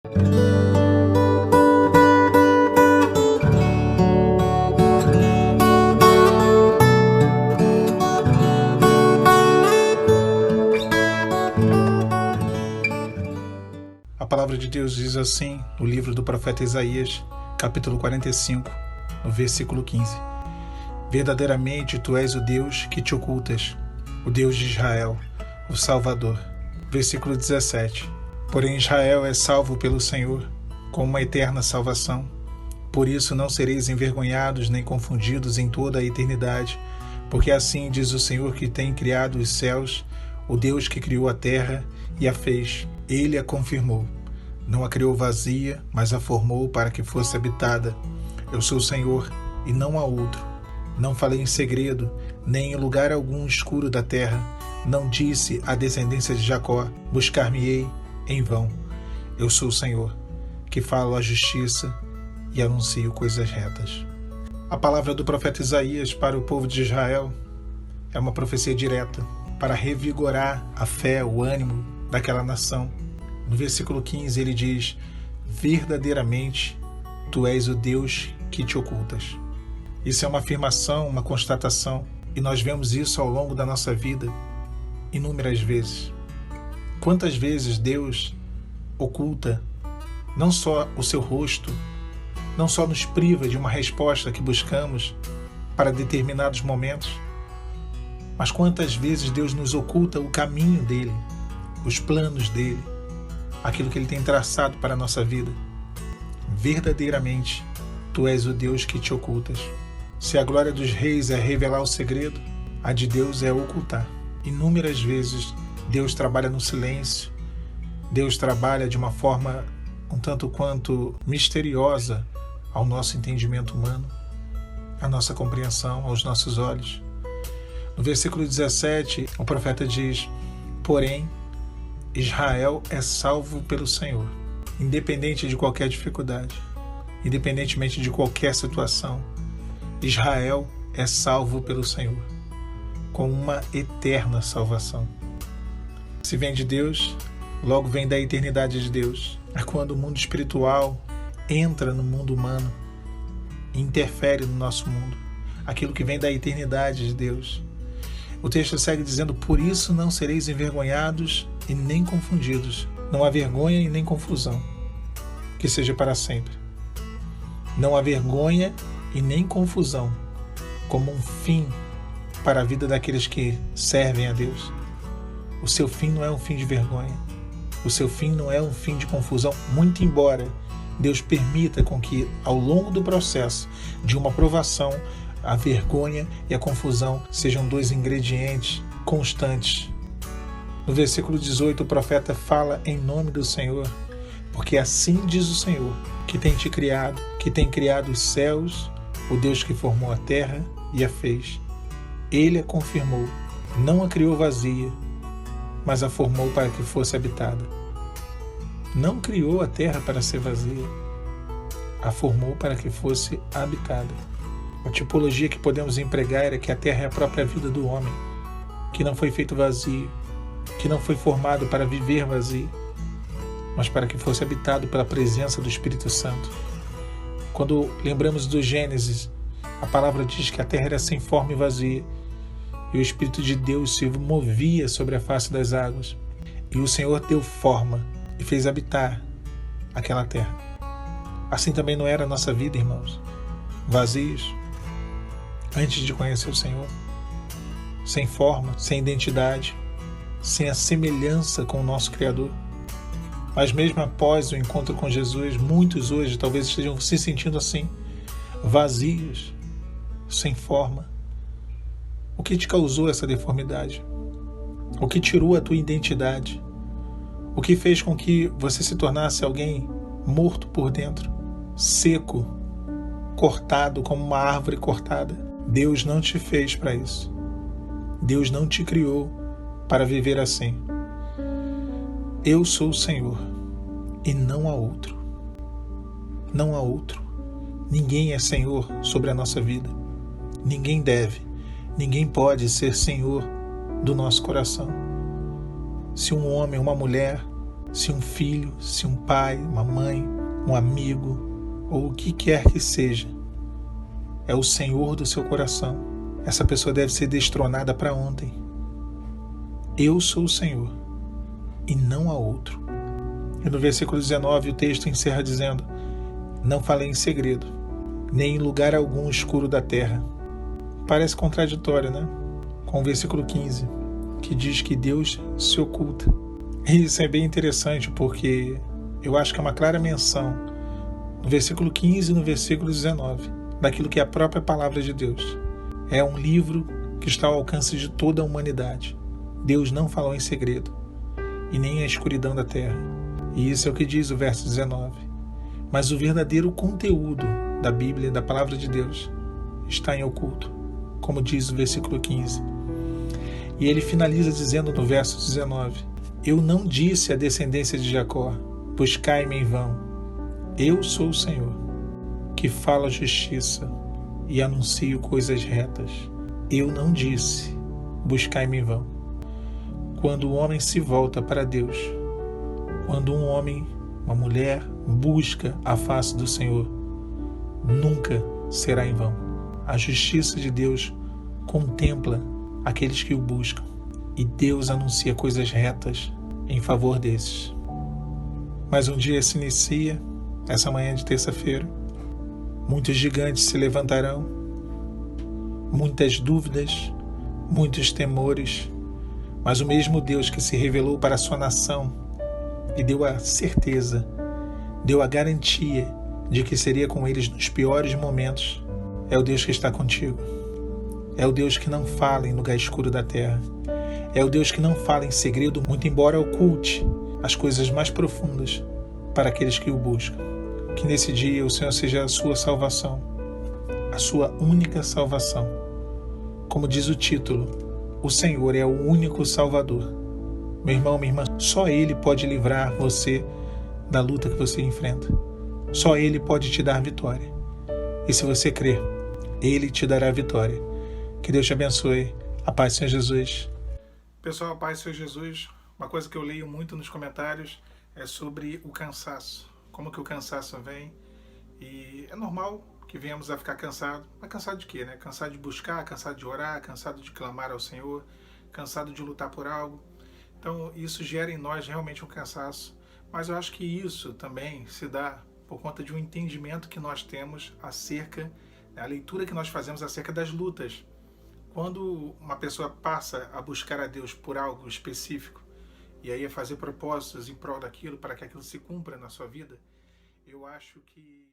A palavra de Deus diz assim, no livro do profeta Isaías, capítulo 45, no versículo 15. Verdadeiramente tu és o Deus que te ocultas, o Deus de Israel, o Salvador. Versículo 17. Porém Israel é salvo pelo Senhor, com uma eterna salvação. Por isso não sereis envergonhados nem confundidos em toda a eternidade, porque assim diz o Senhor que tem criado os céus, o Deus que criou a terra e a fez. Ele a confirmou. Não a criou vazia, mas a formou para que fosse habitada. Eu sou o Senhor, e não há outro. Não falei em segredo, nem em lugar algum escuro da terra. Não disse à descendência de Jacó, buscar-me-ei em vão. Eu sou o Senhor, que falo a justiça e anuncio coisas retas. A palavra do profeta Isaías para o povo de Israel é uma profecia direta para revigorar a fé, o ânimo daquela nação. No versículo 15 ele diz: verdadeiramente tu és o Deus que te ocultas. Isso é uma afirmação, uma constatação, e nós vemos isso ao longo da nossa vida inúmeras vezes. Quantas vezes Deus oculta não só o seu rosto, não só nos priva de uma resposta que buscamos para determinados momentos, mas quantas vezes Deus nos oculta o caminho dele, os planos dele, aquilo que ele tem traçado para a nossa vida. Verdadeiramente, tu és o Deus que te ocultas. Se a glória dos reis é revelar o segredo, a de Deus é ocultar. Inúmeras vezes Deus trabalha no silêncio, Deus trabalha de uma forma um tanto quanto misteriosa ao nosso entendimento humano, à nossa compreensão, aos nossos olhos. No versículo 17, o profeta diz: porém, Israel é salvo pelo Senhor, independente de qualquer dificuldade, independentemente de qualquer situação. Israel é salvo pelo Senhor, com uma eterna salvação. Se vem de Deus, logo vem da eternidade de Deus. É quando o mundo espiritual entra no mundo humano e interfere no nosso mundo, aquilo que vem da eternidade de Deus. O texto segue dizendo: por isso não sereis envergonhados e nem confundidos. Não há vergonha e nem confusão, que seja para sempre. Não há vergonha e nem confusão como um fim para a vida daqueles que servem a Deus. O seu fim não é um fim de vergonha. O seu fim não é um fim de confusão, muito embora Deus permita com que, ao longo do processo de uma provação, a vergonha e a confusão sejam dois ingredientes constantes. No versículo 18, o profeta fala em nome do Senhor, porque assim diz o Senhor, que tem te criado, que tem criado os céus, o Deus que formou a terra e a fez. Ele a confirmou, não a criou vazia, mas a formou para que fosse habitada. Não criou a terra para ser vazia, a formou para que fosse habitada. A tipologia que podemos empregar é que a terra é a própria vida do homem, que não foi feito vazio, que não foi formado para viver vazio, mas para que fosse habitado pela presença do Espírito Santo. Quando lembramos do Gênesis, a palavra diz que a terra era sem forma e vazia, e o Espírito de Deus se movia sobre a face das águas, e o Senhor deu forma e fez habitar aquela terra. Assim também não era a nossa vida, irmãos, vazios, antes de conhecer o Senhor, sem forma, sem identidade, sem a semelhança com o nosso Criador. Mas mesmo após o encontro com Jesus, muitos hoje talvez estejam se sentindo assim, vazios, sem forma. O que te causou essa deformidade? O que tirou a tua identidade? O que fez com que você se tornasse alguém morto por dentro, seco, cortado como uma árvore cortada? Deus não te fez para isso. Deus não te criou para viver assim. Eu sou o Senhor e não há outro. Não há outro. Ninguém é Senhor sobre a nossa vida. Ninguém deve, ninguém pode ser Senhor do nosso coração. Se um homem, uma mulher, Se um filho, se um pai, uma mãe, um amigo, ou o que quer que seja, é o Senhor do seu coração, essa pessoa deve ser destronada para ontem. Eu sou o Senhor, e não há outro. E no versículo 19 o texto encerra dizendo: não falei em segredo, nem em lugar algum escuro da terra. Parece contraditório, né? Com o versículo 15, que diz que Deus se oculta. E isso é bem interessante, porque eu acho que é uma clara menção no versículo 15 e no versículo 19, daquilo que é a própria palavra de Deus. É um livro que está ao alcance de toda a humanidade. Deus não falou em segredo, e nem a escuridão da terra. E isso é o que diz o verso 19. Mas o verdadeiro conteúdo da Bíblia, da palavra de Deus, está em oculto, como diz o versículo 15. E ele finaliza dizendo no verso 19: eu não disse à descendência de Jacó, buscai-me em vão. Eu sou o Senhor, que falo justiça e anuncio coisas retas. Eu não disse, buscai-me em vão. Quando o homem se volta para Deus, quando um homem, uma mulher, busca a face do Senhor, nunca será em vão. A justiça de Deus contempla aqueles que o buscam, e Deus anuncia coisas retas em favor desses. Mas um dia se inicia, essa manhã de terça-feira, muitos gigantes se levantarão, muitas dúvidas, muitos temores, mas o mesmo Deus que se revelou para a sua nação e deu a certeza, deu a garantia de que seria com eles nos piores momentos, é o Deus que está contigo. É o Deus que não fala em lugar escuro da terra. É o Deus que não fala em segredo, muito embora oculte as coisas mais profundas para aqueles que o buscam. Que nesse dia o Senhor seja a sua salvação, a sua única salvação. Como diz o título, o Senhor é o único Salvador. Meu irmão, minha irmã, só Ele pode livrar você da luta que você enfrenta. Só Ele pode te dar vitória. E se você crer, Ele te dará vitória. Que Deus te abençoe. A paz do Senhor Jesus. Pessoal, a paz do Senhor Jesus. Uma coisa que eu leio muito nos comentários é sobre o cansaço. Como que o cansaço vem. E é normal que venhamos a ficar cansado. Mas cansado de quê, né? Cansado de buscar, cansado de orar, cansado de clamar ao Senhor, cansado de lutar por algo. Então isso gera em nós realmente um cansaço. Mas eu acho que isso também se dá por conta de um entendimento que nós temos acerca, a leitura que nós fazemos acerca das lutas. Quando uma pessoa passa a buscar a Deus por algo específico, e aí a fazer propósitos em prol daquilo, para que aquilo se cumpra na sua vida, eu acho que